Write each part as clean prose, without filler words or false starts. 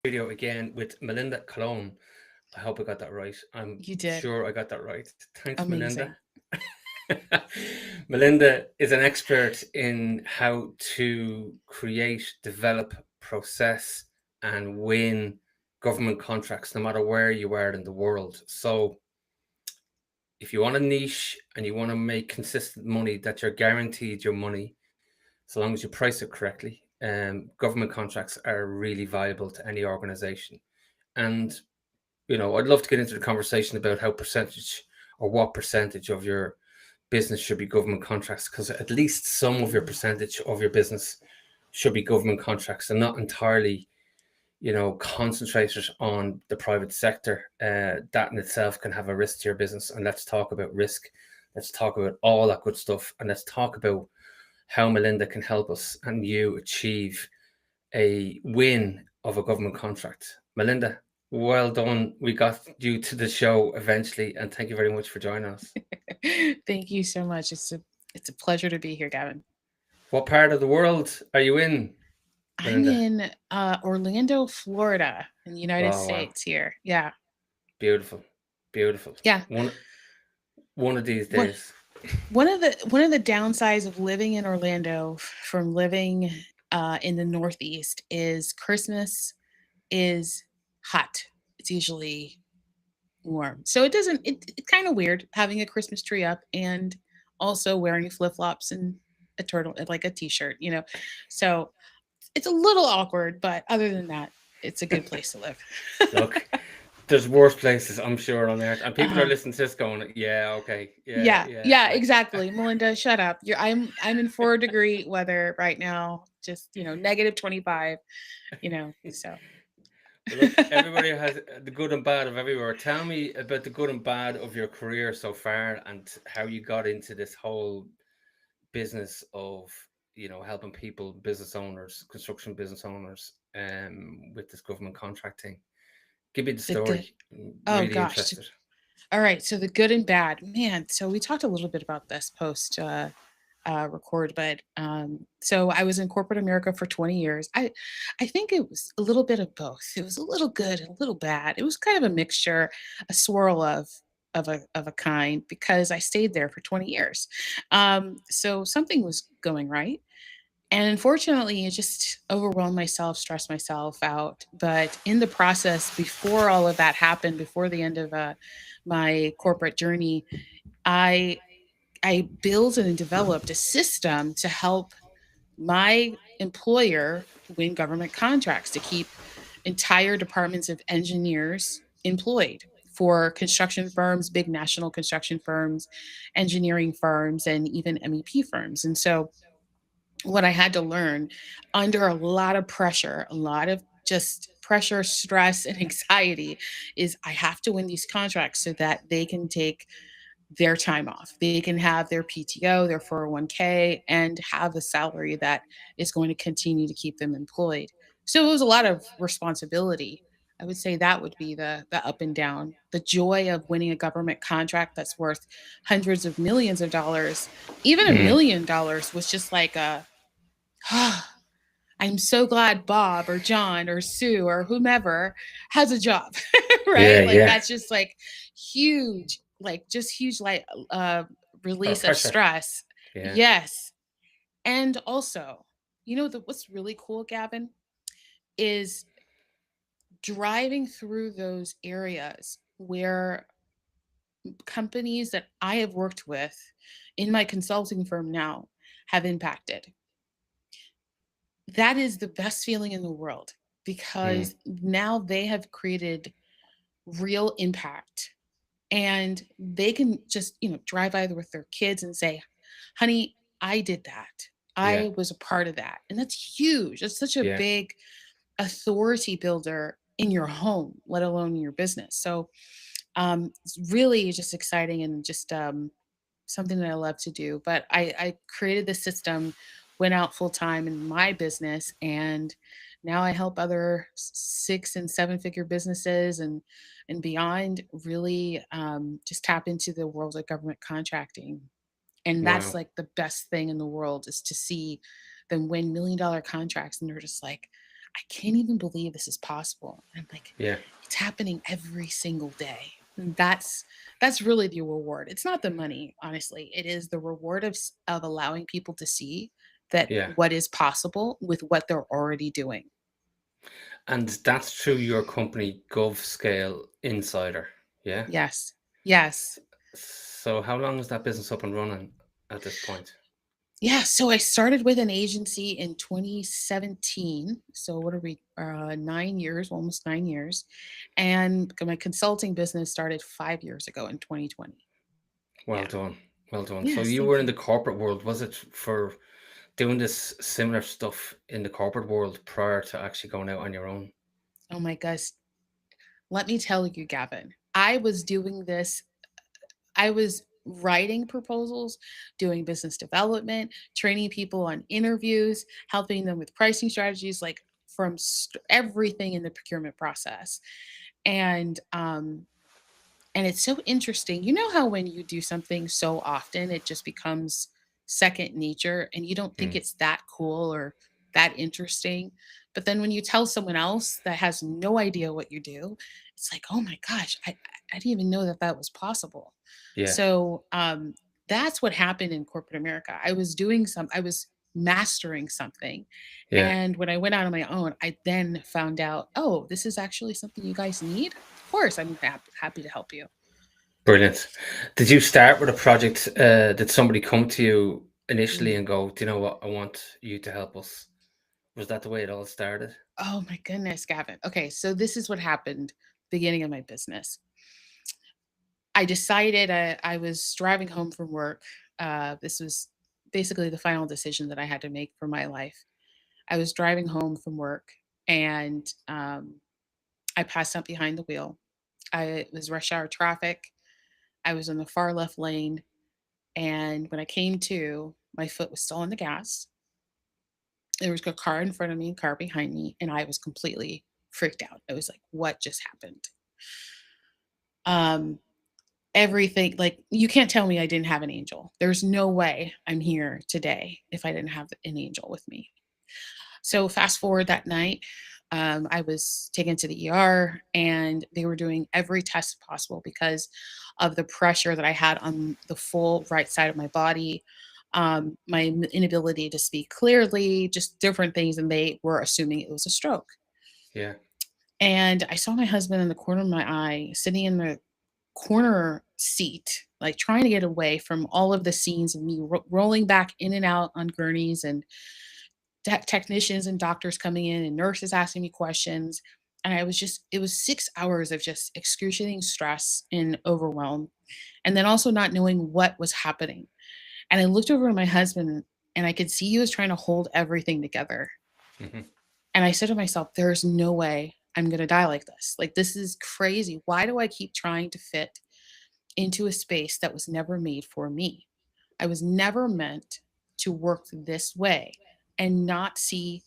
Studio again with Melinda Colon. I hope I got that right. I'm You did. sure I got that right. Thanks, Melinda. Amazing. Melinda is an expert in how to create, develop, process, and win government contracts no matter where you are in the world. So, if you want a niche and you want to make consistent money that you're guaranteed your money, so long as you price it correctly, government contracts are really valuable to any organization. And I'd love to get into the conversation about how percentage or what percentage of your business should be government contracts, because at least some of your percentage of your business should be government contracts and not entirely, concentrated on the private sector. That in itself can have a risk to your business. And let's talk about risk. Let's talk about all that good stuff. And let's talk about how Melinda can help us and you achieve a win of a government contract. Melinda, well done. We got you to the show eventually, and thank you very much for joining us. Thank you so much. It's a pleasure to be here, Gavin. What part of the world are you in, I'm Melinda? in Orlando, Florida, in the United Oh wow, States here. Yeah. beautiful, beautiful. Yeah. One of these One days. one of the downsides of living in Orlando from living in the Northeast is Christmas is hot. It's usually warm. So it doesn't it's kind of weird having a Christmas tree up and also wearing flip-flops and a turtle like a t-shirt. So it's a little awkward, but other than that, it's a good place to live. Look, there's worse places, I'm sure, on earth, and people are Uh-huh. listening to this going, "Yeah, okay, yeah, Yeah. yeah." Yeah, Like, exactly. Melinda, shut up. I'm in 4-degree weather right now, just, negative 25, so well, look, everybody has the good and bad of everywhere. Tell me about the good and bad of your career so far and how you got into this whole business of, helping people, business owners, construction business owners, with this government contracting. Give me the the good. story. I'm Oh really gosh. interested. All right, so the good and bad. Man, so we talked a little bit about this post record, but so I was in corporate America for 20 years. I think it was a little bit of both. It was a little good, a little bad. It was kind of a mixture, a swirl of a kind because I stayed there for 20 years. So something was going right. And unfortunately, it just overwhelmed myself, stressed myself out. But in the process, before all of that happened, before the end of my corporate journey, I I built and developed a system to help my employer win government contracts to keep entire departments of engineers employed for construction firms, big national construction firms, engineering firms, and even MEP firms. And so, what I had to learn under a lot of pressure, a lot of just pressure, stress, and anxiety is I have to win these contracts so that they can take their time off. They can have their PTO, their 401k, and have a salary that is going to continue to keep them employed. So it was a lot of responsibility. I would say that would be the up and down. The joy of winning a government contract that's worth hundreds of millions of dollars, even Mm. $1 million was just like a I'm so glad Bob or John or Sue or whomever has a job, Yeah, right? Like yeah. that's just like huge, like just huge, like Or release of pressure. stress. Yeah. Yes, and also, what's really cool, Gavin, is driving through those areas where companies that I have worked with in my consulting firm now have impacted. That is the best feeling in the world Mm. because now they have created real impact and they can just, drive either with their kids and say, honey, I did that. Yeah, I was a part of that. And that's huge. It's such a yeah. big authority builder in your home, let alone in your business. So it's really just exciting and just something that I love to do. But I created this system, went out full time in my business, and now I help other 6 and 7 figure businesses and beyond really just tap into the world of government contracting. And that's Wow. like the best thing in the world is to see them win $1 million contracts, and they're just like, I can't even believe this is possible. And I'm like, Yeah. it's happening every single day. And that's really the reward. It's not the money, honestly. It is the reward of allowing people to see that Yeah. what is possible with what they're already doing. And that's through your company, GovScale Insider. Yeah. Yes. Yes. So how long is that business up and running at this point? Yeah, so I started with an agency in 2017. So what are we? 9 years, almost 9 years, and my consulting business started 5 years ago in 2020. Well Yeah. done. Well done. So Yes, you thank were in you. the corporate world. Was it for doing this similar stuff in the corporate world prior to actually going out on your own? Oh my gosh, let me tell you, Gavin. I was doing this. I was writing proposals, doing business development, training people on interviews, helping them with pricing strategies, like from everything in the procurement process. And And it's so interesting. You know how when you do something so often, it just becomes second nature and you don't think Mm. it's that cool or that interesting. But then when you tell someone else that has no idea what you do, it's like, oh my gosh, I didn't even know that that was possible. Yeah. So that's what happened in corporate America. I was mastering something. Yeah. And when I went out on my own, I then found out, oh, this is actually something you guys need. Of course, I'm happy to help you. Brilliant. Did you start with a project? Did somebody come to you initially Mm. and go, "Do you know what? I want you to help us." Was that the way it all started? Oh my goodness, Gavin. Okay, so this is what happened beginning of my business. I decided I was driving home from work. This was basically the final decision that I had to make for my life. I was driving home from work and I passed out behind the wheel. It was rush hour traffic. I was in the far left lane. And when I came to, my foot was still on the gas. There was a car in front of me, a car behind me, and I was completely freaked out. I was like, what just happened? Um, Everything, like, you can't tell me I didn't have an angel. There's no way I'm here today if I didn't have an angel with me. So fast forward that night, I was taken to the ER and they were doing every test possible because of the pressure that I had on the full right side of my body, my inability to speak clearly, just different things. And they were assuming it was a stroke. Yeah. And I saw my husband in the corner of my eye, sitting in the corner seat, like trying to get away from all of the scenes of me rolling back in and out on gurneys and technicians and doctors coming in and nurses asking me questions. And it was 6 hours of just excruciating stress and overwhelm. And then also not knowing what was happening. And I looked over at my husband and I could see he was trying to hold everything together. Hmm. And I said to myself, there's no way I'm going to die like this. Like, this is crazy. Why do I keep trying to fit into a space that was never made for me? I was never meant to work this way and not see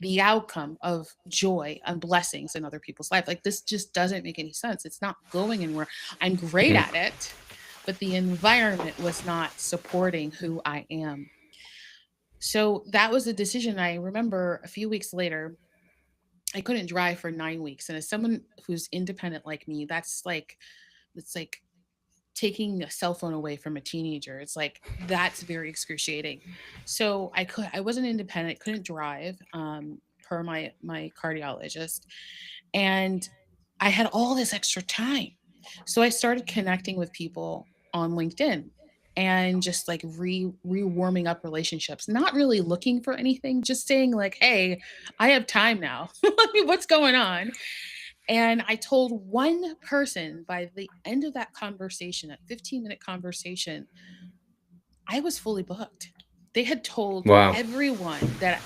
the outcome of joy and blessings in other people's life. Like, this just doesn't make any sense. It's not going anywhere. I'm great Hmm. at it, but the environment was not supporting who I am. So that was a decision. I remember a few weeks later, I couldn't drive for 9 weeks. And as someone who's independent like me, it's like taking a cell phone away from a teenager. It's like that's very excruciating. So I wasn't independent, couldn't drive, per my cardiologist, and I had all this extra time. So I started connecting with people on LinkedIn and just like re-warming up relationships, not really looking for anything, just saying like, hey, I have time now. What's going on? And I told one person by the end of that conversation, that 15-minute conversation, I was fully booked. They had told Wow. everyone that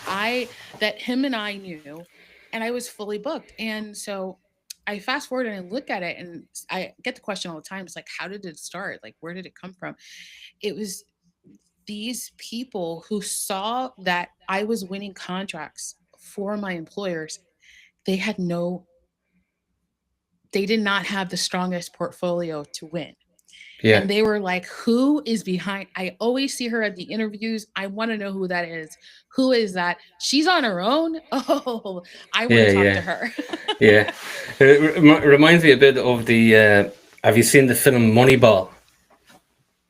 him and I knew, and I was fully booked. And so I fast forward and I look at it and I get the question all the time. It's like, how did it start? Like, where did it come from? It was these people who saw that I was winning contracts for my employers. They had no, they did not have the strongest portfolio to win. Yeah. And they were like, "Who is behind?" I always see her at the interviews. I want to know who that is. Who is that? She's on her own. Oh, I want to Yeah. talk Yeah. to her. Yeah. It reminds me a bit of the. Have you seen the film Moneyball?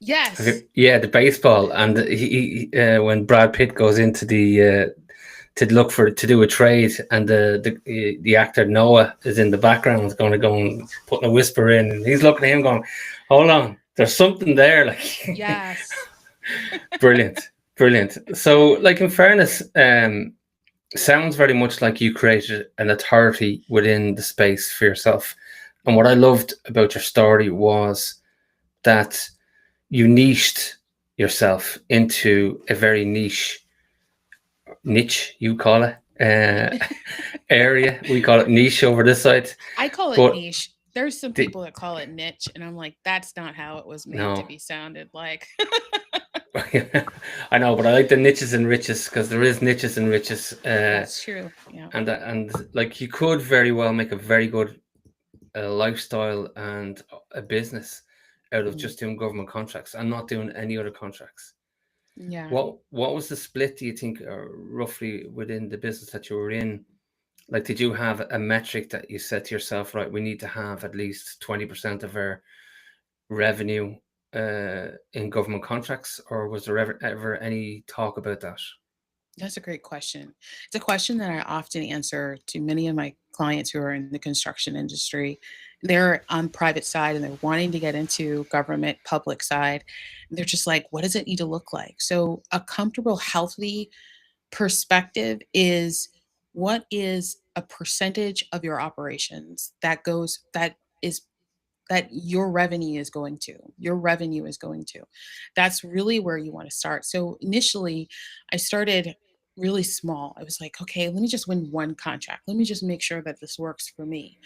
Yes. Yeah, the baseball, and when Brad Pitt goes into the to look for to do a trade, and the actor Noah is in the background, going to go and putting a whisper in, and he's looking at him, going, "Hold on, there's something there." Like, Yes. brilliant, brilliant. So, like in fairness, sounds very much like you created an authority within the space for yourself. And what I loved about your story was that you niched yourself into a very niche, you call it, area. We call it niche over this side. I call it But niche. There's some the, people that call it niche, and I'm like, that's not how it was made to no, be sounded like. I know, but I like the niches and riches, because there is niches and riches, That's true. Yeah. and like you could very well make a very good lifestyle and a business out of Mhm. just doing government contracts and not doing any other contracts. Yeah. What was the split, do you think, roughly within the business that you were in? Like, did you have a metric that you set to yourself, right? We need to have at least 20% of our revenue in government contracts, or was there ever any talk about that? That's a great question. It's a question that I often answer to many of my clients who are in the construction industry. They're on private side and they're wanting to get into government public side. And they're just like, what does it need to look like? So a comfortable, healthy perspective is, what is a percentage of your operations that is that your revenue is going to. That's really where you want to start. So initially, I started really small. I was like, okay, let me just win one contract. Let me just make sure that this works for me.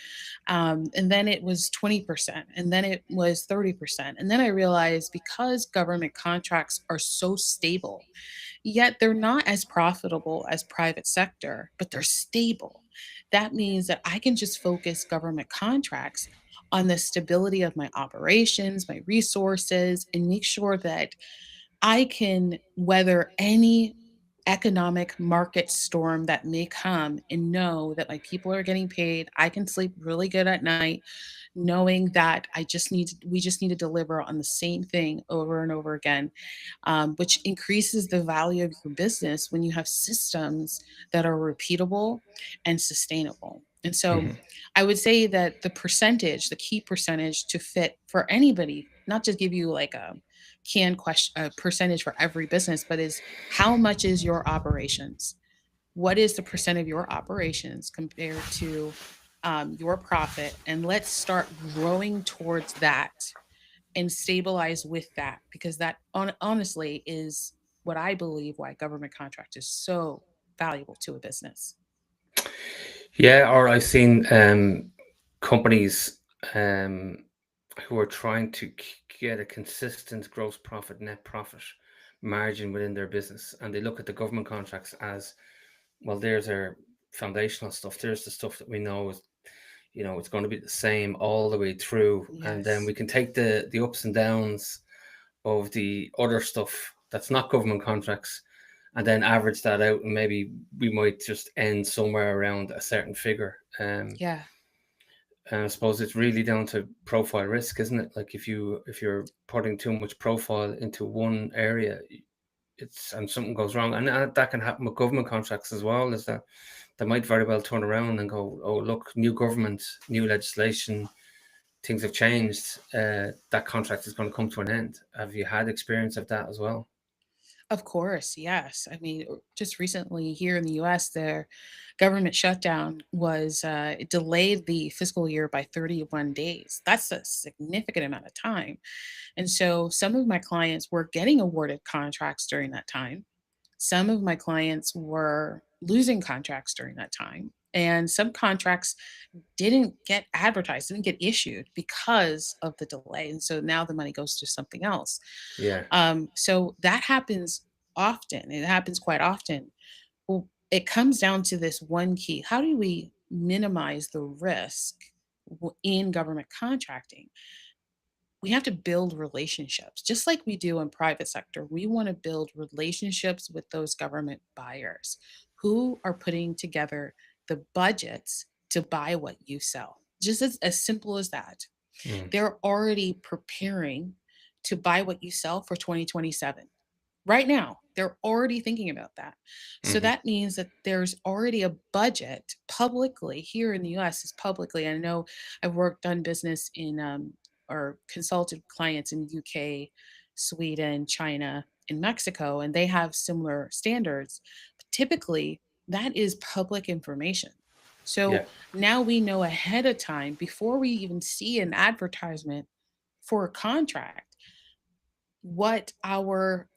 And then it was 20%, and then it was 30%. And then I realized, because government contracts are so stable, yet they're not as profitable as private sector, but they're stable. That means that I can just focus government contracts on the stability of my operations, my resources, and make sure that I can weather any economic market storm that may come and know that my people are getting paid. I can sleep really good at night knowing that we just need to deliver on the same thing over and over again, which increases the value of your business when you have systems that are repeatable and sustainable. And so Hmm. I would say that the key percentage to fit for anybody, not just give you like a percentage for every business, but is, how much is your operations? What is the percent of your operations compared to your profit? And let's start growing towards that and stabilize with that, because that honestly is what I believe why government contract is so valuable to a business. Yeah, or I've seen companies um, who are trying to get a consistent gross profit, net profit margin within their business, and they look at the government contracts as, well, there's our foundational stuff. There's the stuff that we know is, it's going to be the same all the way through, and then Yes. we can take the ups and downs of the other stuff that's not government contracts, and then average that out, and maybe we might just end somewhere around a certain figure. Yeah. And I suppose it's really down to profile risk, isn't it? Like, if you're putting too much profile into one area, it's and something goes wrong, and that can happen with government contracts as well. Is that they might very well turn around and go, "Oh, look, new government, new legislation, things have changed. That contract is going to come to an end." Have you had experience of that as well? Of course, yes. I mean, just recently here in the US, their government shutdown was it delayed the fiscal year by 31 days. That's a significant amount of time. And so some of my clients were getting awarded contracts during that time. Some of my clients were losing contracts during that time. And some contracts didn't get advertised, didn't get issued because of the delay. And so now the money goes to something else. Yeah. So that happens often. It happens quite often. Well, it comes down to this one key: how do we minimize the risk in government contracting? we have to build relationships just like we do in private sector. We want to build relationships with those government buyers who are putting together the budgets to buy what you sell. Just as simple as that. Mm. They're already preparing to buy what you sell for 2027. Right now, they're already thinking about that. So Hmm. that means that there's already a budget publicly here in the US is publicly. I know I've worked done business in or consulted clients in UK, Sweden, China, and Mexico, and they have similar standards. But typically, that is public information. Yeah. So now we know ahead of time before we even see an advertisement for a contract what our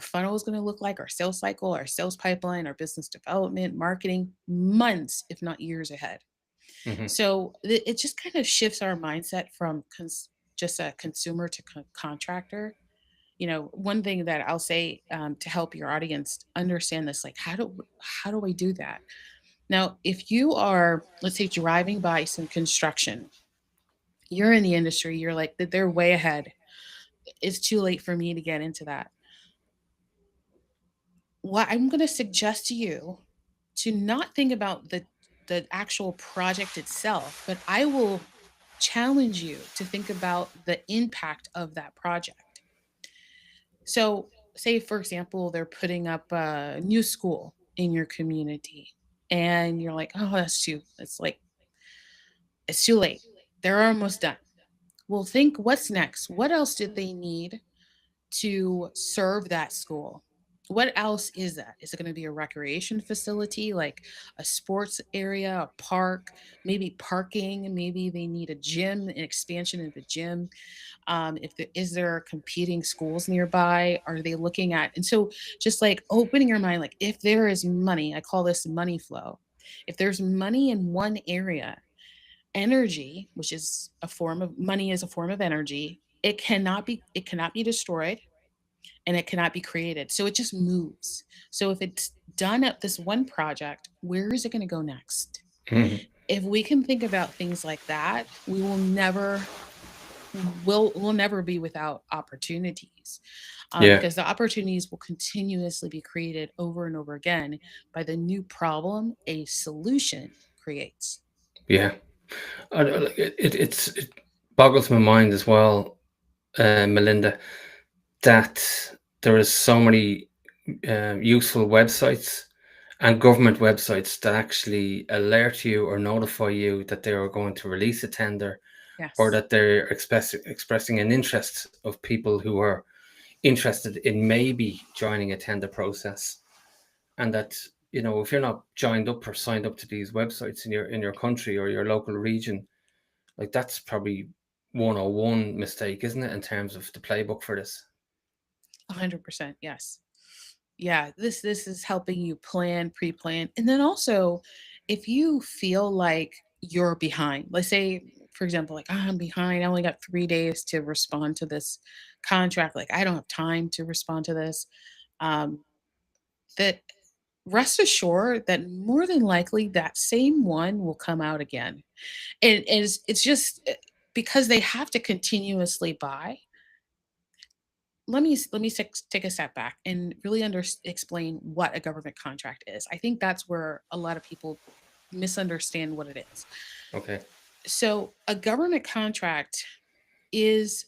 funnel is going to look like, our sales cycle, our sales pipeline, our business development, marketing, months, if not years ahead. Hmm. So it just kind of shifts our mindset from just a consumer to contractor. One thing that I'll say to help your audience understand this, like how do I do that? Now, if you are, let's say, driving by some construction, you're in the industry, you're like that they're way ahead. It's too late for me to get into that. What I'm going to suggest to you to not think about the actual project itself, but I will challenge you to think about the impact of that project. So, say for example, they're putting up a new school in your community and you're like, "Oh, it's too late. They're almost done." Well, think what's next? What else did they need to serve that school? What else is that? Is it going to be a recreation facility, like a sports area, a park, maybe parking? Maybe they need a gym, an expansion of the gym. Is there competing schools nearby? Are they looking at? And so, just like opening your mind, like if there is money, I call this money flow. If there's money in one area, energy, which is a form of money, is a form of energy. It cannot be destroyed and it cannot be created. So it just moves. So if it's done at this one project, where is it going to go next? Hmm. If we can think about things like that, we'll never be without opportunities, Yeah. because the opportunities will continuously be created over and over again by the new problem a solution creates. Yeah. It boggles my mind as well, Melinda, that there is so many useful websites and government websites that actually alert you or notify you that they are going to release a tender, or Yes. that they're expressing an interest of people who are interested in maybe joining a tender process. And that, if you're not joined up or signed up to these websites in your country or your local region, like that's probably 101 mistake, isn't it, in terms of the playbook for this? 100%. Yes. Yeah, this is helping you plan, pre-plan. And then also, if you feel like you're behind, let's say, for example, like, "Ah, I'm behind. I only got 3 days to respond to this contract. Like, I don't have time to respond to this." Um, that rest assured that more than likely that same one will come out again. It's just because they have to continuously buy. Take a step back and really explain what a government contract is. I think that's where a lot of people misunderstand what it is. Okay. So, a government contract is,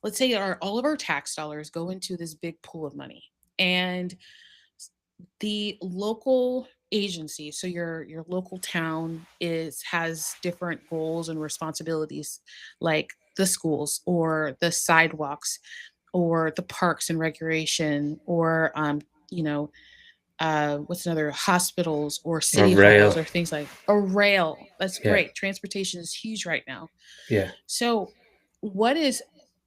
let's say, all of our tax dollars go into this big pool of money, and the local agency, so your local town has different goals and responsibilities, like the schools or the sidewalks or the parks and recreation, or you know what's another, hospitals or Or city halls rail. or things like a rail. That's Yeah. great. Transportation is huge right now. Yeah. So what is,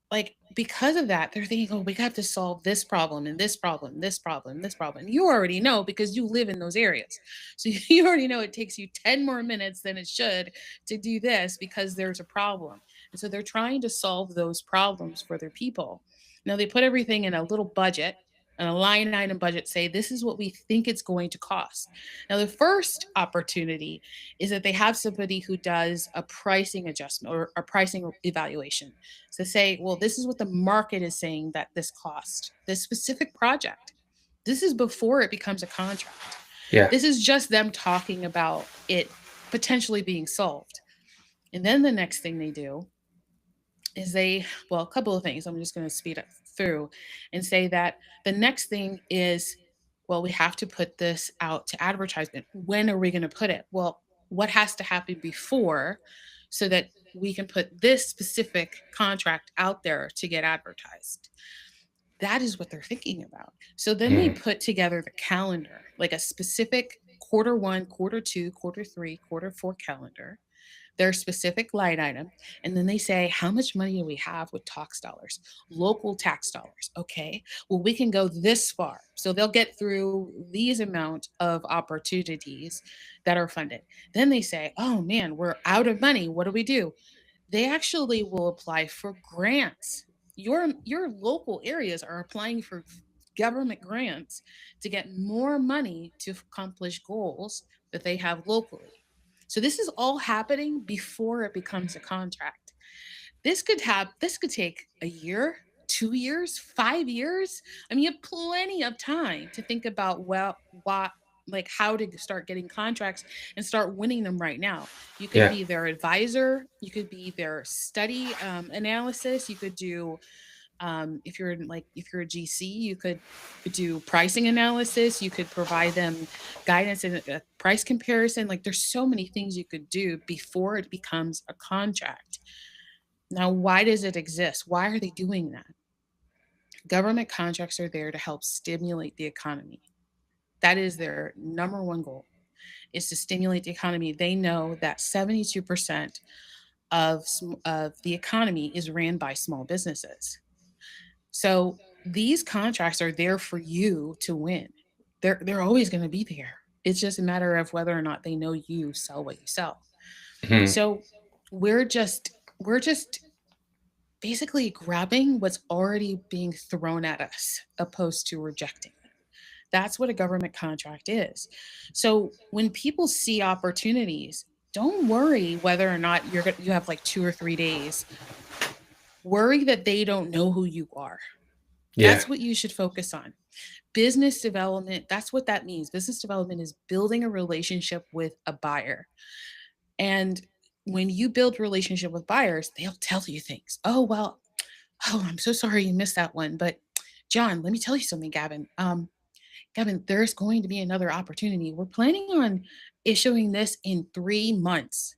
like, because of that, they're thinking, oh, we have to solve this problem and this problem, this problem, this problem. You already know because you live in those areas. So you already know it takes you 10 more minutes than it should to do this because there's a problem. And so they're trying to solve those problems for their people. Now they put everything in a little budget. and a line item budget, say this is what we think it's going to cost. Now, the first opportunity is that they have somebody who does a pricing adjustment or a pricing evaluation. So say, well, this is what the market is saying that this cost, this specific project. This is before it becomes a contract. Yeah. This is just them talking about it potentially being solved. And then the next thing they do is well, a couple of things. I'm just going to speed up through and say that the next thing is, well, we have to put this out to advertisement. When are we going to put it? Well, what has to happen before so that we can put this specific contract out there to get advertised? That is what they're thinking about. So then they Mm. put together the calendar, like a specific quarter one, quarter two, quarter three, quarter four calendar, their specific line item, and then they say, how much money do we have with tax dollars, local tax dollars? Okay, well, we can go this far. So they'll get through these amount of opportunities that are funded. Then they say, oh man, we're out of money. What do we do? They actually will apply for grants. Your local areas are applying for government grants to get more money to accomplish goals that they have locally. So this is all happening before it becomes a contract. This could take a year, 2 years, 5 years. I mean, you have plenty of time to think about, well, what, like how to start getting contracts and start winning them right now. You could Yeah. be their advisor, you could be their study analysis, you could do if you're if you're a GC, you could do pricing analysis, you could provide them guidance and a price comparison. Like there's so many things you could do before it becomes a contract. Now, why does it exist? Why are they doing that? Government contracts are there to help stimulate the economy. That is their number one goal, is to stimulate the economy. They know that 72% of the economy is ran by small businesses. So these contracts are there for you to win. They're always going to be there. It's just a matter of whether or not they know you sell what you sell. Mhm. So we're just basically grabbing what's already being thrown at us opposed to rejecting it. That's what a government contract is. So when people see opportunities, don't worry whether or not you have like 2 or 3 days. Worry that they don't know who you are. Yeah. That's what you should focus on. Business development, that's what that means. Business development is building a relationship with a buyer. And when you build relationship with buyers, they'll tell you things. Oh, well, oh, I'm so sorry you missed that one. But John, let me tell you something, Gavin. Gavin, there's going to be another opportunity. We're planning on issuing this in 3 months.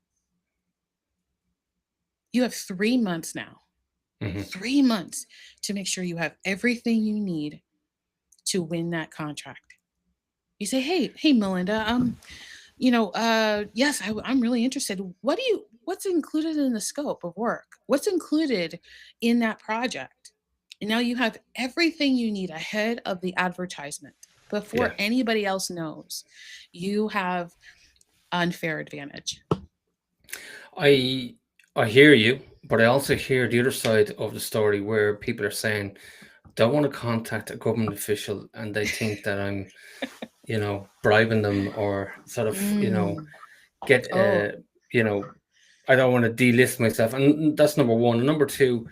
You have 3 months now, Mhm. 3 months to make sure you have everything you need to win that contract. You say, hey, Melinda, yes, I'm really interested. What's included in the scope of work? What's included in that project? And now you have everything you need ahead of the advertisement Yeah. before anybody else knows. You have unfair advantage. I I hear you, but I also hear the other side of the story where people are saying, don't want to contact a government official and they think that I'm, bribing them or sort of, Mm. get Oh, you know, I don't want to delist myself. And that's number one. And number two,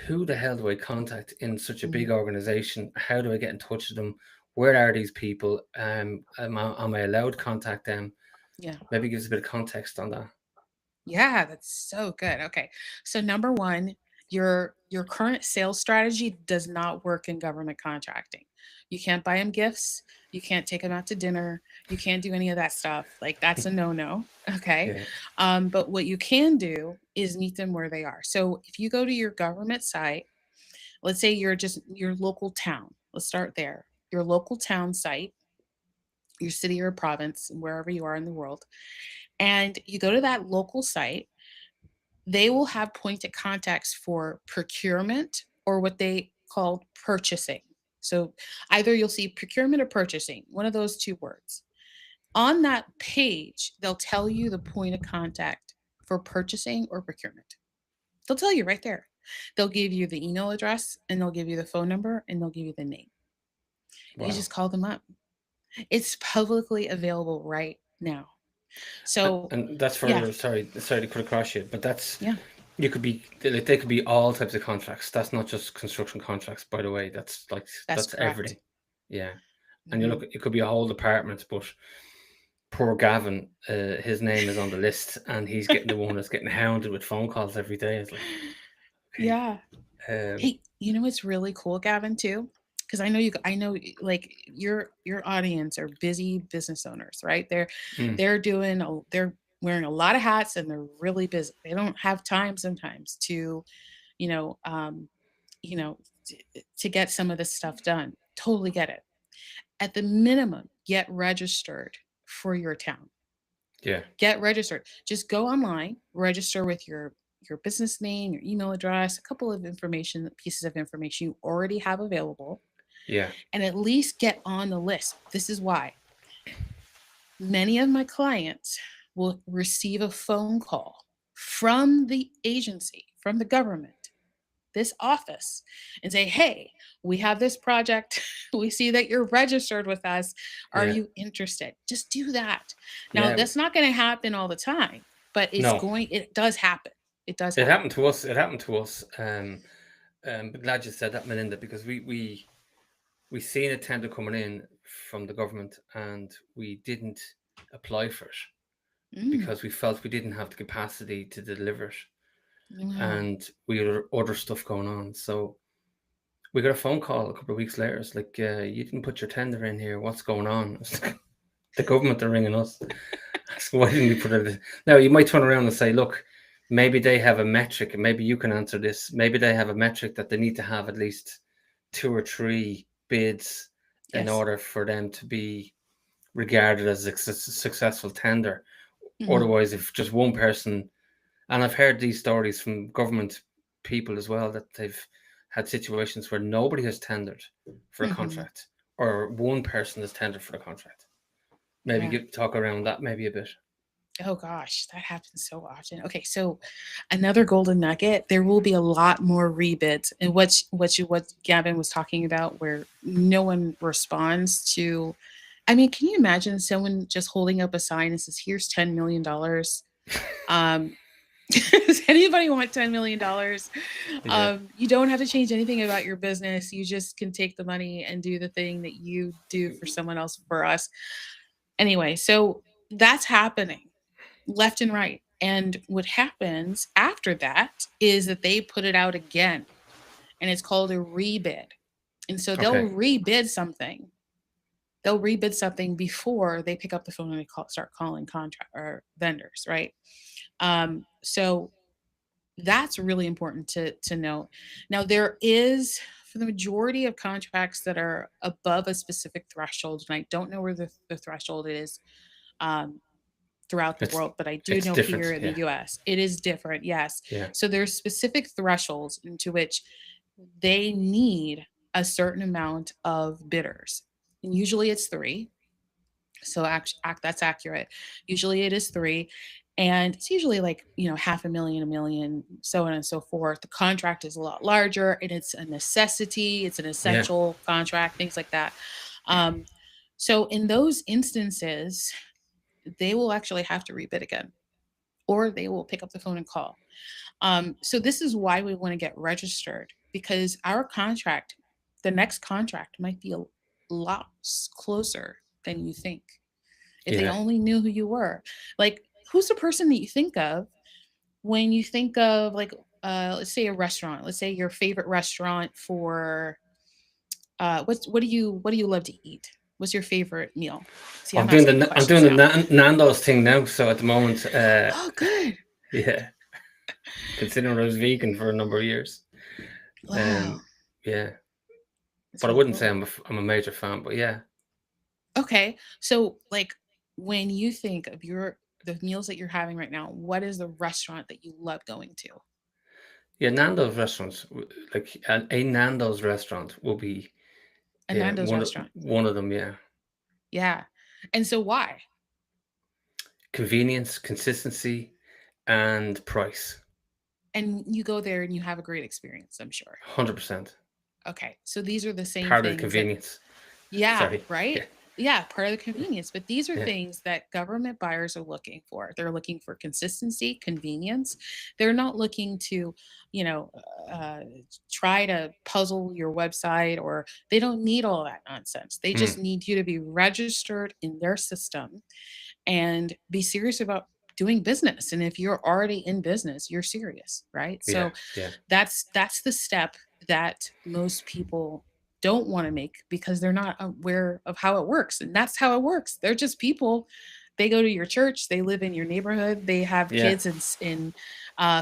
who the hell do I contact in such a mm, big organization? How do I get in touch with them? Where are these people? Am I allowed to contact them? yeah. Maybe give us a bit of context on that. Yeah, that's so good. Okay. So number 1, your current sales strategy does not work in government contracting. You can't buy them gifts, you can't take them out to dinner, you can't do any of that stuff. Like that's a no-no. Okay. Yeah. But what you can do is meet them where they are. So if you go to your government site, let's say you're just your local town. Let's start there. Your local town site, your city or province, wherever you are in the world, and you go to that local site, they will have point of contacts for procurement or what they call purchasing. So either you'll see procurement or purchasing, one of those two words. On that page, they'll tell you the point of contact for purchasing or procurement. They'll tell you right there. They'll give you the email address and they'll give you the phone number and they'll give you the name. You Wow. just call them up. It's publicly available right now. So, And that's yeah, for, sorry to cut across you, but that's, yeah, you could be like, they could be all types of contracts. That's not just construction contracts, by the way. That's like, that's that's everything. correct. Yeah. And you Mhm. look, it could be a whole department, but poor Gavin, his name is on the list, and he's getting the one that's getting hounded with phone calls every day. It's like, okay, Yeah. um, Hey, you know what's really cool, Gavin, too? Because I know, like your audience are busy business owners, right? mm, They're wearing a lot of hats and they're really busy. They don't have time sometimes to, you know, um, you know, to get some of this stuff done. Totally get it. At the minimum, get registered for your town. yeah, Get registered. Just go online, register with your business name, your email address, a couple of information pieces of information you already have available, yeah, and at least get on the list. This is why many of my clients will receive a phone call from the agency, from the government, this office, and say, "Hey, we have this project. We see that you're registered with us. Are yeah, you interested?" Just do that. Now, yeah. that's not going to happen all the time, but No, it does happen. It does it happen. happened to us. It happened to us. But glad you said that, Melinda, because we seen a tender coming in from the government, and we didn't apply for it Mm, because we felt we didn't have the capacity to deliver it, wow. and we had other stuff going on. So we got a phone call a couple of weeks later. It's like, you didn't put your tender in here. What's going on? It's like, the government are ringing us. So why didn't we put it in? Now you might turn around and say, look, maybe they have a metric, and maybe you can answer this. Maybe they have a metric that they need to have at least two or three bids in Yes. order for them to be regarded as a successful tender. Hmm. Otherwise, if just one person, and I've heard these stories from government people as well, that they've had situations where nobody has tendered for a Hmm. contract, or one person has tendered for the contract. Maybe Yeah. get talk around that maybe a bit. Oh gosh, that happens so often. Okay, so another golden nugget, there will be a lot more rebids. And what Gavin was talking about where no one responds to. I mean, can you imagine someone just holding up a sign and says, "Here's $10 million." Um does anybody want $10 million? Yeah. You don't have to change anything about your business. You just can take the money and do the thing that you do for someone else for us. Anyway, so that's happening left and right. And what happens after that is that they put it out again, and it's called a rebid. And so Okay. they'll rebid something before they pick up the phone and start calling contract or vendors, right? So that's really important to note. Now, there is for the majority of contracts that are above a specific threshold, and I don't know where the threshold is um, throughout the It's world, but I do it's know here different. in the Yeah. US, it is different. Yes. Yeah. So there's specific thresholds into which they need a certain amount of bidders. And usually it's three. So that's accurate. Usually it is three. And it's usually like, half a million, so on and so forth. The contract is a lot larger and it's a necessity, it's an Yeah. essential contract, things like that. Um, so in those instances, they will actually have to rebid again, or they will pick up the phone and call. So this is why we want to get registered because the next contract might be a lot closer than you think. If they Yeah. only knew who you were, like who's the person that you think of when you think of like, let's say a restaurant. Let's say your favorite restaurant for what do you love to eat? What's your favorite meal? See, I'm asking you I'm questions doing the now. Nando's thing now. So at the moment, Oh, good. yeah, considering I was vegan for a number of years. Wow, Um, yeah, that's but I really wouldn't say cool. I'm a major fan. But yeah, Okay. So, like, when you think of the meals that you're having right now, what is the restaurant that you love going to? yeah, Nando's restaurants, like a Nando's restaurant will be, A yeah, Nando's restaurant. one of them. Yeah, Yeah. And so why? convenience, consistency, and price. And you go there and you have a great experience, I'm sure. 100%. Okay. So these are the same Part of the things that convenience. Yeah, Sorry. right? Yeah. Yeah, part of the convenience. But these are Yeah. things that government buyers are looking for. They're looking for consistency, convenience. They're not looking to, you know, uh, try to puzzle your website, or they don't need all that nonsense. They just Mm. need you to be registered in their system and be serious about doing business. And if you're already in business, you're serious, right? Yeah. So Yeah. that's the step that most people don't want to make because they're not aware of how it works. And that's how it works. They're just people. They go to your church, they live in your neighborhood, they have Yeah. kids in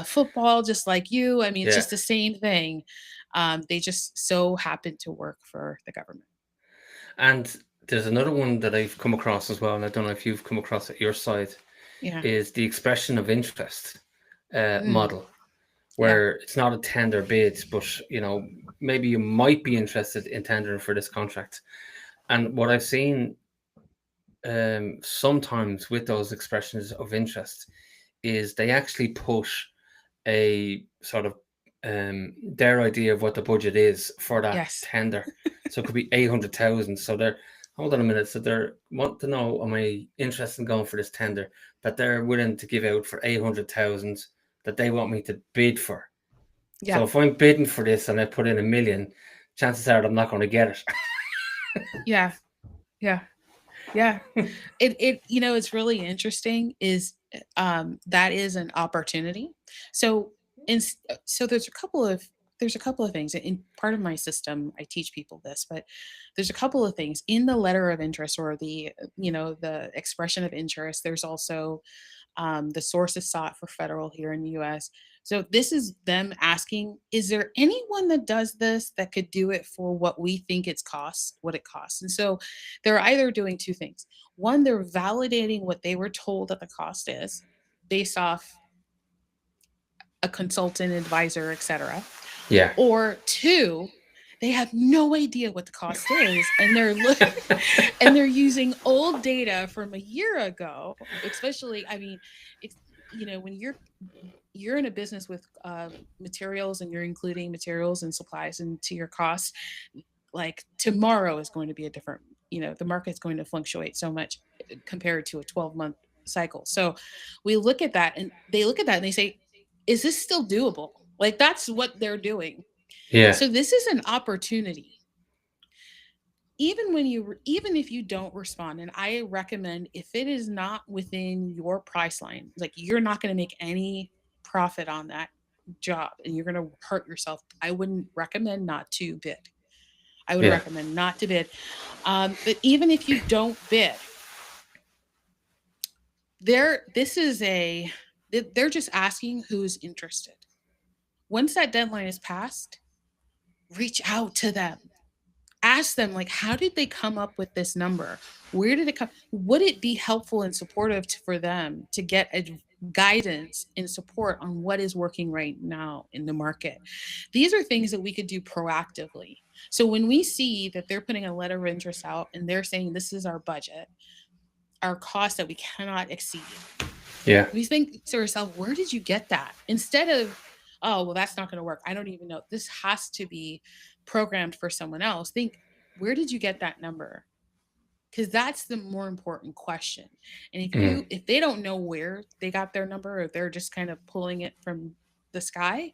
football just like you. I mean, it's Yeah. just the same thing. They just so happen to work for the government. And there's another one that I've come across as well, and I don't know if you've come across it your side, Yeah. is the expression of interest Mm, model, yeah. where it's not a tender bid, but maybe you might be interested in tendering for this contract. And what I've seen sometimes with those expressions of interest is they actually push a sort of their idea of what the budget is for that Yes. tender. So it could be 800,000. So they're hold on a minute. So they're want to know, am I interested in going for this tender that they're willing to give out for 800,000 that they want me to bid for. Yeah. So if I'm bidding for this and I put in 1 million, chances are I'm not going to get Yeah. Yeah. Yeah. it. It's really interesting is that is an opportunity. So so there's a couple of things in part of my system. I teach people this, but there's a couple of things in the letter of interest, or the expression of interest. There's also the sources sought for federal here in the US. So this is them asking, is there anyone that does this that could do it for what we think what it costs? And so they're either doing two things. One, they're validating what they were told that the cost is based off a consultant, advisor, etc. Yeah. Or two, they have no idea what the cost is, and and they're using old data from a year ago. Especially, I mean, it's when you're in a business with materials, and you're including materials and supplies into your costs, like tomorrow is going to be a different, the market's going to fluctuate so much compared to a 12-month cycle. So we look at that, and they look at that and they say, is this still doable? Like, that's what they're doing. Yeah. So this is an opportunity. Even if you don't respond, and I recommend, if it is not within your price line, like you're not going to make any profit on that job and you're going to hurt yourself, I wouldn't recommend not to bid. I would Yeah. recommend not to bid. But even if you don't bid, this is they're just asking who's interested. Once that deadline is passed, reach out to them. Ask them, like, how did they come up with this number? Where did it come? Would it be helpful and supportive for them to get guidance and support on what is working right now in the market? These are things that we could do proactively. So when we see that they're putting a letter of interest out and they're saying this is our budget, our cost that we cannot exceed, Yeah. we think to ourselves, where did you get that? Instead of, oh, well, that's not going to work. I don't even know. This has to be programmed for someone else. Think, where did you get that number? Because that's the more important question. And Mm. if they don't know where they got their number, or they're just kind of pulling it from the sky,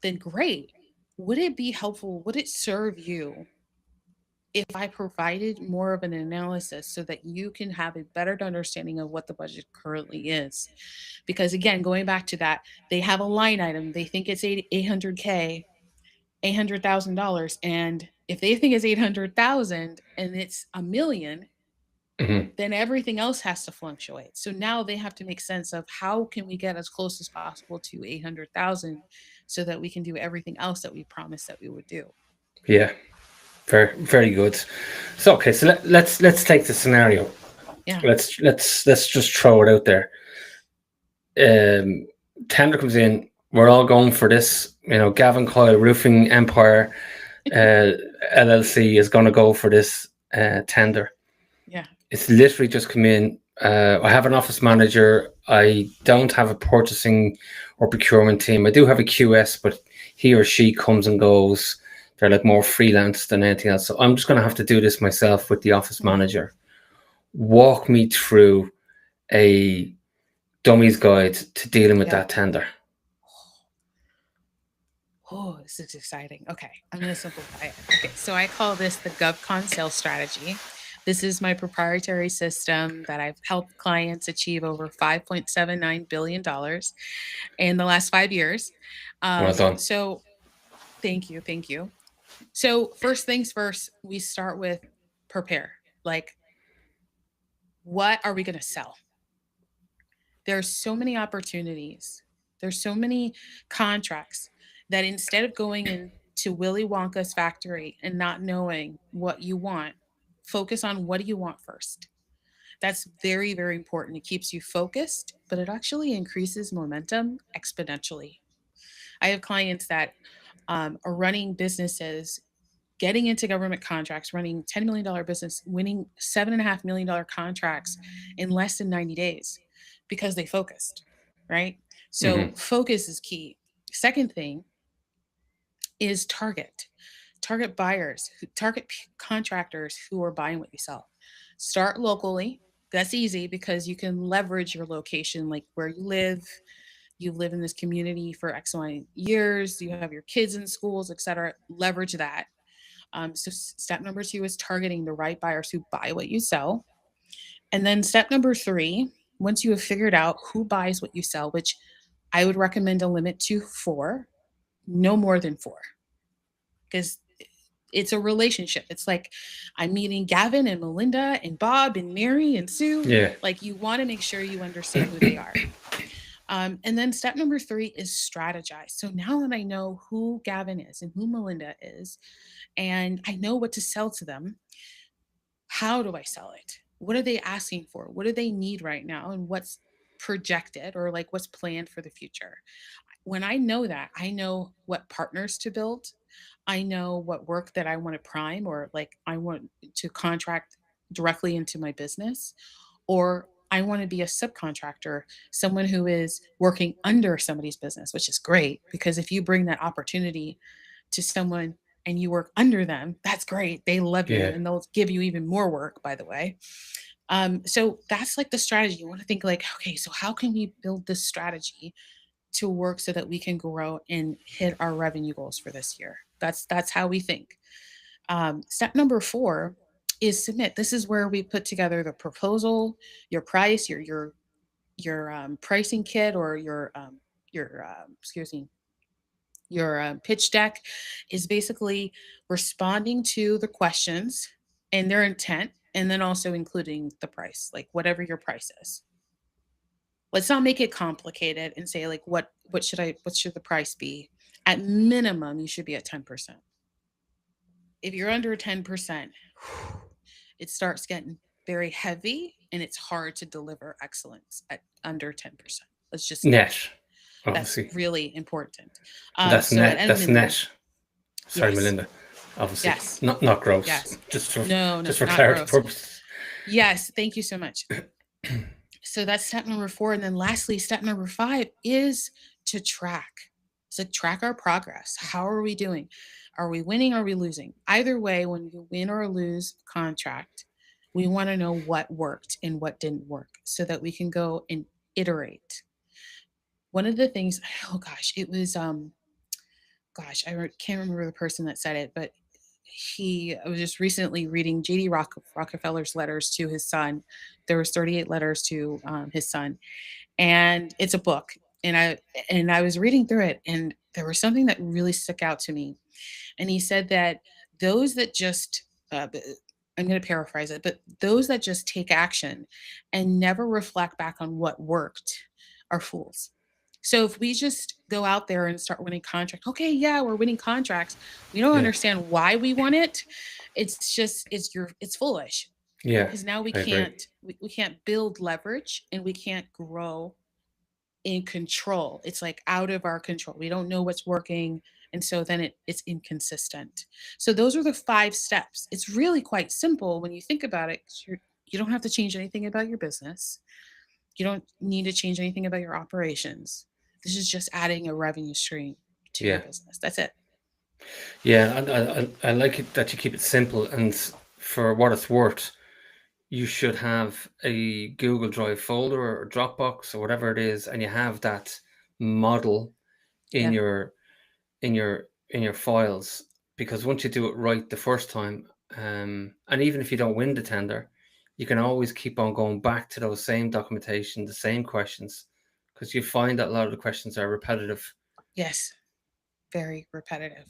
then great. Would it be helpful? Would it serve you if I provided more of an analysis so that you can have a better understanding of what the budget currently is? Because again, going back to that, they have a line item. They think it's 800K, $800,000. And if they think it's 800,000 and it's a million, Hmm. then everything else has to fluctuate. So now they have to make sense of, how can we get as close as possible to 800,000 so that we can do everything else that we promised that we would do. Yeah. Very, very good. So okay, so let's take the scenario. Yeah. Let's just throw it out there. Um, Tender comes in. We're all going for this. Gavin Coyle Roofing Empire LLC is going to go for this tender. Yeah. It's literally just come in. I have an office manager. I don't have a purchasing or procurement team. I do have a QS, but he or she comes and goes They're like more freelance than anything else. So I'm just going to have to do this myself with the office Mhm. manager. Walk me through a dummy's guide to dealing with Yeah. that tender. Oh, this is exciting. Okay, I'm going to simplify it. Okay, so I call this the GovCon sales strategy. This is my proprietary system that I've helped clients achieve over $5.79 billion in the last 5 years. Well done. So thank you. Thank you. So, first things first, we start with prepare. Like, what are we going to sell? There's so many opportunities. There's so many contracts that instead of going into Willy Wonka's factory and not knowing what you want, focus on what do you want first. That's very, very important. It keeps you focused, but it actually increases momentum exponentially. I have clients that are running businesses, getting into government contracts, running $10 million business, winning $7.5 million contracts in less than 90 days because they focused, right? So Mm-hmm. focus is key. Second thing is target buyers, target contractors who are buying what you sell. Start locally. That's easy because you can leverage your location, like where you live. You live in this community for X, Y years. You have your kids in schools, etc. Leverage that. So step number two is targeting the right buyers who buy what you sell. And then step number three, once you have figured out who buys what you sell, which I would recommend a limit to four, no more than four, because it's a relationship. It's like I'm meeting Gavin and Melinda and Bob and Mary and Sue. Yeah. Like you want to make sure you understand who they are. And then step number three is strategize. So now that I know who Gavin is and who Melinda is, and I know what to sell to them, how do I sell it? What are they asking for? What do they need right now? And what's projected or like what's planned for the future? When I know that, I know what partners to build. I know what work that I want to prime or like I want to contract directly into my business, or I want to be a subcontractor, someone who is working under somebody's business, which is great because if you bring that opportunity to someone and you work under them, that's great. They love you Yeah. and they'll give you even more work, by the way. So that's like the strategy. You want to think like, okay, so how can we build this strategy to work so that we can grow and hit our revenue goals for this year? That's how we think. Step number four is submit. This is where we put together the proposal, your price, your pricing kit, or your excuse me, your pitch deck is basically responding to the questions and their intent, and then also including the price, like whatever your price is. Let's not make it complicated and say like what should the price be? At minimum, you should be at 10%. If you're under 10%, it starts getting very heavy and it's hard to deliver excellence at under 10%. Let's just say that. Net, That's obviously. really important. That's So net. at a That's minimum, net. Sorry, yes, Melinda. Obviously, yes, not gross. yes. Just for No, no, just for not clarity gross. purposes. Yes, thank you so much. So that's step number four. And then lastly, step number five is to track. So track our progress. How are we doing? Are we winning? Are we losing? Either way, when you win or lose a contract, we want to know what worked and what didn't work so that we can go and iterate. One of the things, oh gosh, it was gosh, can't remember the person that said it, but I was just recently reading Rockefeller's letters to his son. There was 38 letters to his son, and it's a book. And I was reading through it, and there was something that really stuck out to me. And he said that those that just I'm going to paraphrase it, but those that just take action and never reflect back on what worked are fools. So if we just go out there and start winning contracts, okay, yeah, we're winning contracts. We don't Yeah. understand why we want it. It's foolish Yeah. because now I agree. we can't build leverage and we can't grow in control. It's like out of our control. We don't know what's working. And so then it's inconsistent. So those are the five steps. It's really quite simple when you think about it. 'Cause you don't have to change anything about your business. You don't need to change anything about your operations. This is just adding a revenue stream to your Yeah. business. That's it. Yeah, I like it that you keep it simple, and for what it's worth, you should have a Google Drive folder or Dropbox or whatever it is, and you have that model in Yeah. your in your in your files, because once you do it right the first time, and even if you don't win the tender, you can always keep on going back to those same documentation, the same questions, because you find that a lot of the questions are repetitive. Yes. Very repetitive.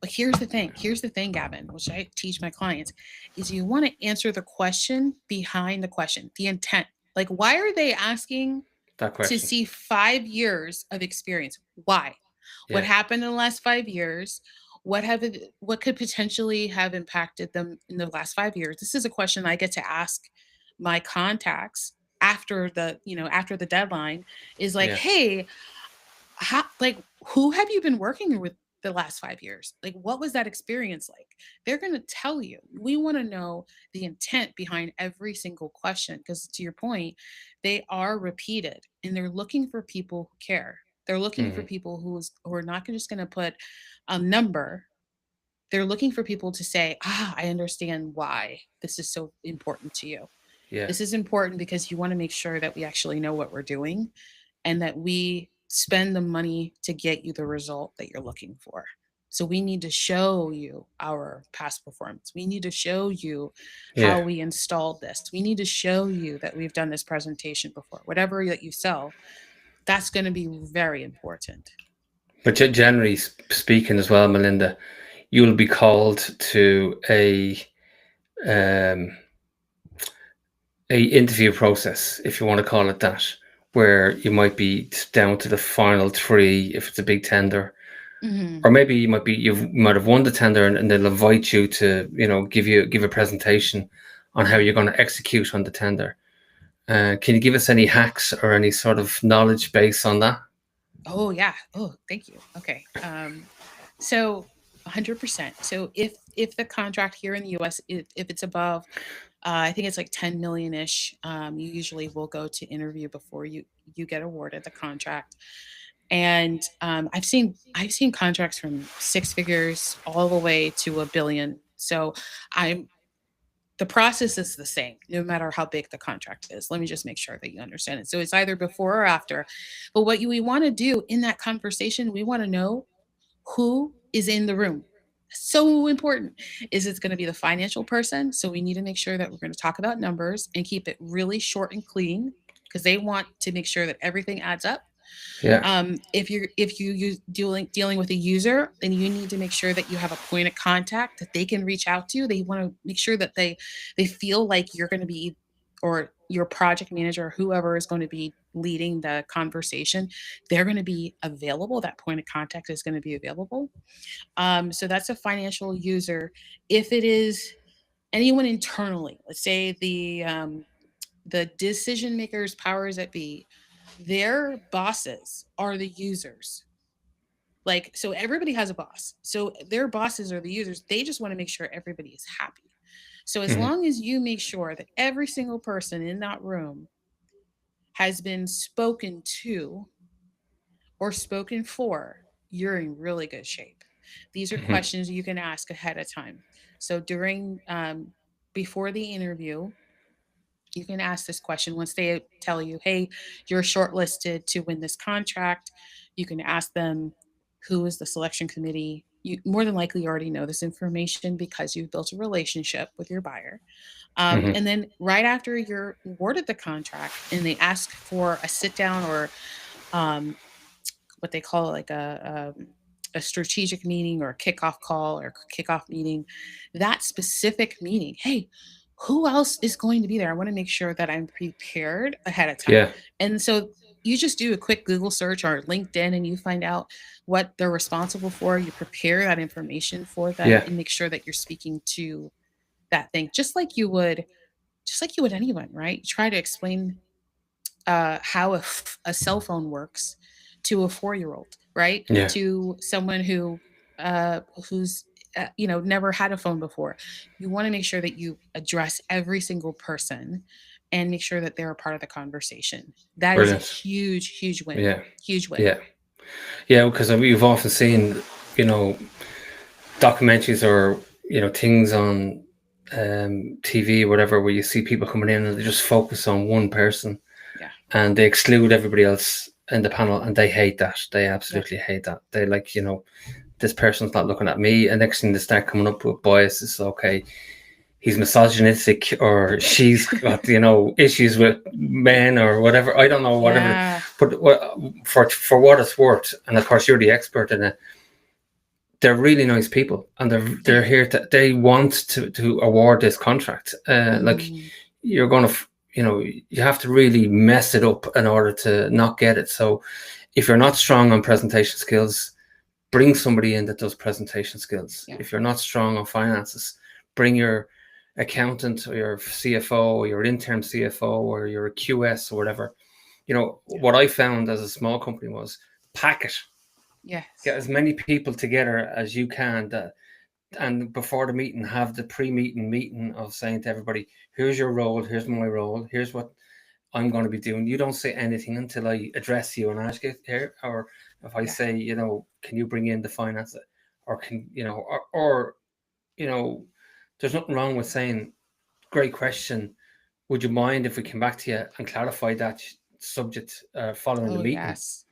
But here's the thing. Here's the thing, Gavin, which I teach my clients, is you want to answer the question behind the question, the intent. Like, why are they asking That to question. see 5 years of experience? Why? What Yeah. happened in the last 5 years? What could potentially have impacted them in the last 5 years? This is a question I get to ask my contacts after the deadline, is like, Yeah. hey, who have you been working with the last 5 years? Like, what was that experience like? They're going to tell you. We want to know the intent behind every single question, because to your point, they are repeated and they're looking for people who care. They're looking for Hmm. people who are not just going to put a number. They're looking for people to say, I understand why this is so important to you. Yeah. This is important because you want to make sure that we actually know what we're doing and that we spend the money to get you the result that you're looking for. So we need to show you our past performance. We need to show you Yeah. how we installed this. We need to show you that we've done this presentation before. Whatever that you sell, that's going to be very important. But generally speaking, as well, Melinda, you'll be called to um, a interview process, if you want to call it that, where you might be down to the final three if it's a big tender, Hmm. or maybe you might have won the tender, and they'll invite you to give a presentation on how you're going to execute on the tender. Can you give us any hacks or any sort of knowledge base on that? Oh yeah. Oh, thank you. Okay. So 100%. So if the contract here in the U.S. If it's above, I think it's like 10 million ish, you usually will go to interview before you get awarded the contract. And I've seen contracts from six figures all the way to a billion. So I'm the process is the same no matter how big the contract is. Let me just make sure that you understand it. So it's either before or after. But we want to do in that conversation, we want to know who is in the room. So important. Is it's going to be the financial person? So we need to make sure that we're going to talk about numbers and keep it really short and clean, because they want to make sure that everything adds up. Yeah. If you use dealing with a user, then you need to make sure that you have a point of contact that they can reach out to. They want to make sure that they feel like you're going to be, or your project manager or whoever is going to be leading the conversation, they're going to be available. That point of contact is going to be available. So that's a financial user. If it is anyone internally, let's say the decision makers, powers that be, their bosses are the users. Like, so everybody has a boss. So their bosses are the users. They just want to make sure everybody is happy. So as Hmm. long as you make sure that every single person in that room has been spoken to or spoken for, you're in really good shape. These are Hmm. questions you can ask ahead of time. So before the interview, you can ask this question. Once they tell you, hey, you're shortlisted to win this contract, you can ask them, who is the selection committee? You more than likely already know this information because you've built a relationship with your buyer. Hmm. And then right after you're awarded the contract and they ask for a sit down, or um, what they call like a strategic meeting or a kickoff call or kickoff meeting, that specific meeting, hey, who else is going to be there? I want to make sure that I'm prepared ahead of time. Yeah. And so you just do a quick Google search or LinkedIn and you find out what they're responsible for. You prepare that information for them Yeah. and make sure that you're speaking to that thing just like you would anyone, right? You try to explain how a cell phone works to a 4 year old, right? Yeah. To someone uh, who's never had a phone before. You want to make sure that you address every single person and make sure that they're a part of the conversation. That is a Brilliant. huge, huge win. Yeah. Huge win. Yeah. Yeah. Because we've often seen, you know, documentaries or things on TV or whatever, where you see people coming in and they just focus on one person Yeah. and they exclude everybody else in the panel, and they hate that. They Yeah. absolutely hate that. They like, this person's not looking at me, and next thing they start coming up with biases. Okay, he's misogynistic, or she's got issues with men or whatever. I don't know, whatever. Yeah. But for what it's worth, and of course you're the expert in it, they're really nice people, and they're Yeah. here they want to award this contract. Like, Mm, you're gonna you have to really mess it up in order to not get it. So if you're not strong on presentation skills, bring somebody in that does presentation skills. yeah. If you're not strong on finances, bring your accountant or your CFO or your interim CFO or your QS or whatever. Yeah. What I found as a small company was, pack it. Get Yes. as many people together as you can, and before the meeting, have the pre-meeting of saying to everybody, here's your role, here's my role, here's what I'm going to be doing. You don't say anything until I address you and ask you here, or if I Yeah. say, can you bring in the finance, or can or you know, there's nothing wrong with saying, great question. Would you mind if we came back to you and clarify that subject following the Oh, meeting? yes.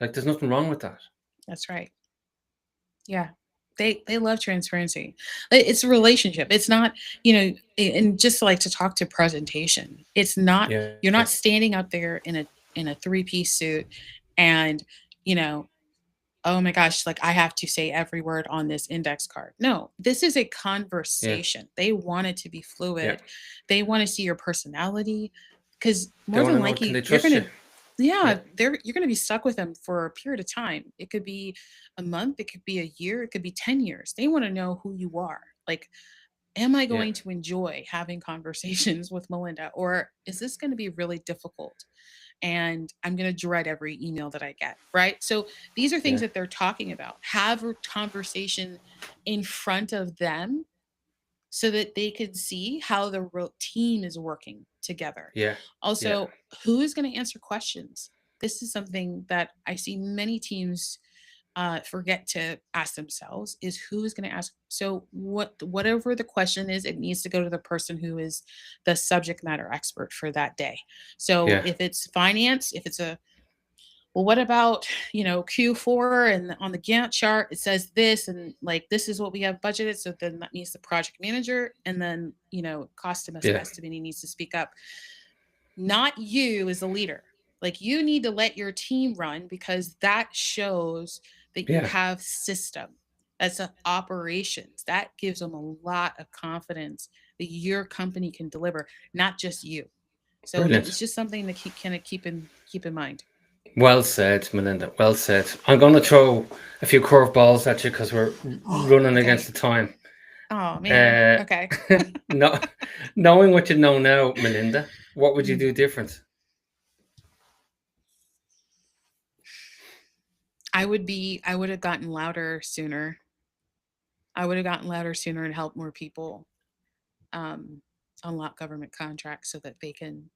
Like, there's nothing wrong with that. That's right. Yeah. They love transparency. It's a relationship. It's not, and just like to talk to presentation. It's not, Yeah, you're not standing up there in a three-piece suit and, you know, oh my gosh, like I have to say every word on this index card. No, this is a yeah, conversation. They want it to be yeah. fluid. They want to see your personality because They more want than to know, can they likely you're trust going you? to yeah, Yeah, you're going to be stuck with them for a period of time. It could be a month, it could be a year, it could be 10 years. They want to know who you are. Like, am I yeah, going to enjoy having conversations with Melinda, or is this going to be really difficult? And I'm going to dread every email that I get, right? So these are things yeah, that they're talking about. Have a conversation in front of them so that they can see how the team is working together. yeah, yeah, Also, who is going to answer questions? This is something that I see many teams forget to ask themselves is who is going to ask. So whatever the question is, it needs to go to the person who is the subject matter expert for that day. So yeah, if it's finance, if it's a well, what about Q4 and on the Gantt chart it says this and like this is what we have budgeted. So then that means the project manager and then cost yeah, estimating needs to speak up, not you as a leader. Like you need to let your team run because that shows that you yeah. have system. That's operations. That gives them a lot of confidence that your company can deliver, not just you. So Brilliant. it's just something to keep in mind. Well said, Melinda. Well said. I'm going to throw a few curveballs at you because we're Oh, running against okay. the time. Oh man. Uh, Okay. no, knowing what you know now, Melinda, what would you Mm. do different? I would have gotten louder sooner. I would have gotten louder sooner and helped more people um, unlock government contracts so that they didn't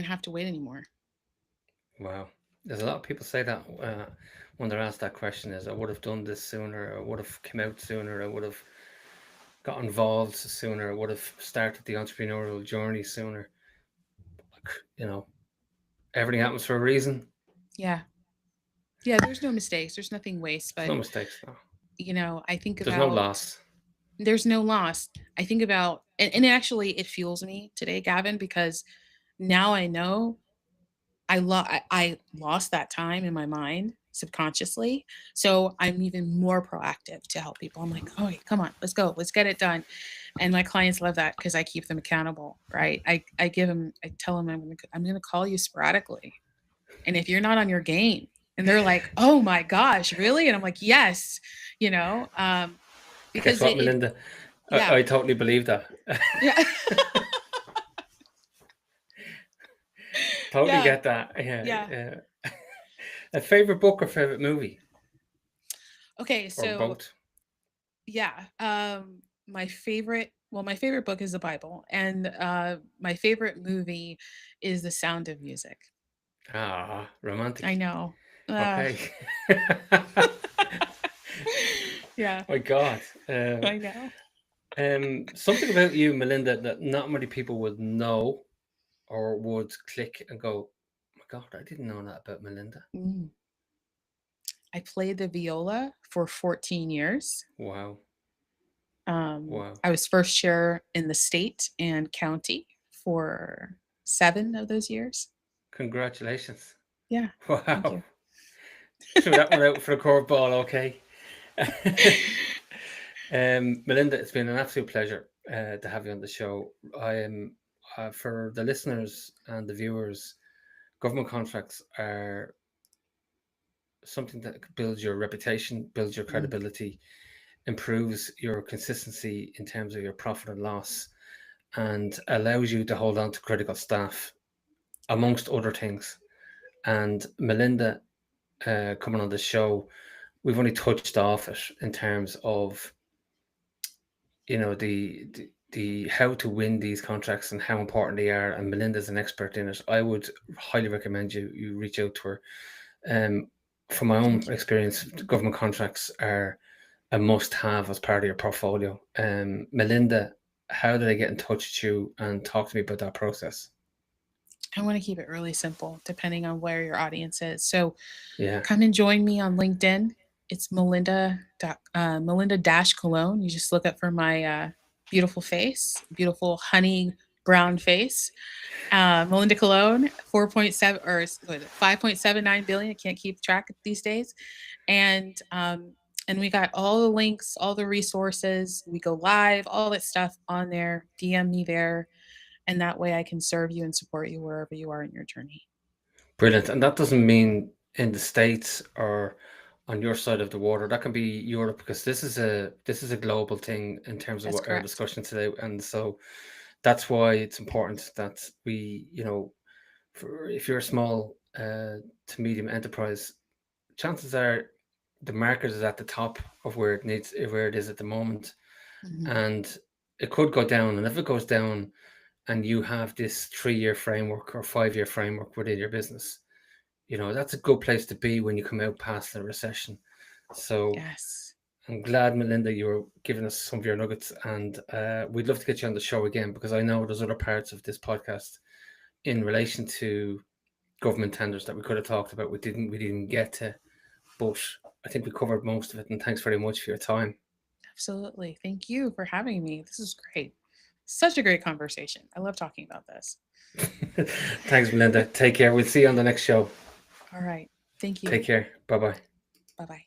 have to wait anymore. Wow. There's a lot of people say that when they're asked that question, is, I would have done this sooner, I would have come out sooner, I would have got involved sooner, I would have started the entrepreneurial journey sooner. You know, everything happens for a reason. Yeah. Yeah, there's no mistakes. There's nothing waste, There's but no mistakes. No. I think There's no about loss. there's no loss. I think about and actually it fuels me today, Gavin, because now I know I lost that time in my mind subconsciously. So I'm even more proactive to help people. I'm like, oh, come on, let's go, let's get it done. And my clients love that because I keep them accountable, right? I tell them I'm gonna call you sporadically, and if you're not on your game, and they're like, oh my gosh, really? And I'm like, yes, you know, um, Guess because what, it Melinda? yeah I totally believe that. yeah Totally yeah get that. Yeah, yeah. yeah. A favorite book or favorite movie, Okay, or so both? yeah, my favorite book is the Bible, and my favorite movie is The Sound of Music. Ah, I romantic. know. Okay. Yeah, My God. I know. Something about you, Melinda, that not many people would know or would click and go, "My God, I didn't know that about Melinda." Mm. I played the viola for 14 years. Wow. Wow. I was first chair in the state and county for 7 of those years. Congratulations. Yeah, thank Wow. you. Threw that one out for a curveball, okay. Melinda, it's been an absolute pleasure to have you on the show. I am, for the listeners and the viewers, government contracts are something that builds your reputation, builds your Mm, credibility, improves your consistency in terms of your profit and loss, and allows you to hold on to critical staff, amongst other things. And Melinda, coming on the show, we've only touched off it in terms of the how to win these contracts and how important they are. And Melinda's an expert in it. I would highly recommend you reach out to her. Um, from my own thank you. experience, government contracts are a must-have as part of your portfolio. Melinda, how did I get in touch with you and talk to me about that process? I want to keep it really simple, depending on where your audience is. So Yeah, come and join me on LinkedIn. It's Melinda dash Cologne. You just look up for my beautiful face, beautiful honey brown face. Melinda Colon, 4.7 or what is it, 5.79 billion. I can't keep track these days. And we got all the links, all the resources. We go live, all that stuff on there. DM me there, and that way I can serve you and support you wherever you are in your journey. brilliant. And that doesn't mean in the States or on your side of the water. That can be Europe, because this is a global thing in terms of That's what our correct. discussion today. And so that's why it's important that we, if you're a small to medium enterprise, chances are the market is at the top of where it is at the moment, Mhm. and it could go down. And if it goes down, and you have this 3-year framework or 5-year framework within your business, that's a good place to be when you come out past the recession. So Yes, I'm glad, Melinda, you were giving us some of your nuggets, and we'd love to get you on the show again, because I know there's other parts of this podcast in relation to government tenders that we could have talked about. We didn't get to, but I think we covered most of it. And thanks very much for your time. absolutely. Thank you for having me. This is great. Such a great conversation. I love talking about this. Thanks, Melinda. Take care. We'll see you on the next show. All right. Thank you. Take care. Bye bye. Bye bye.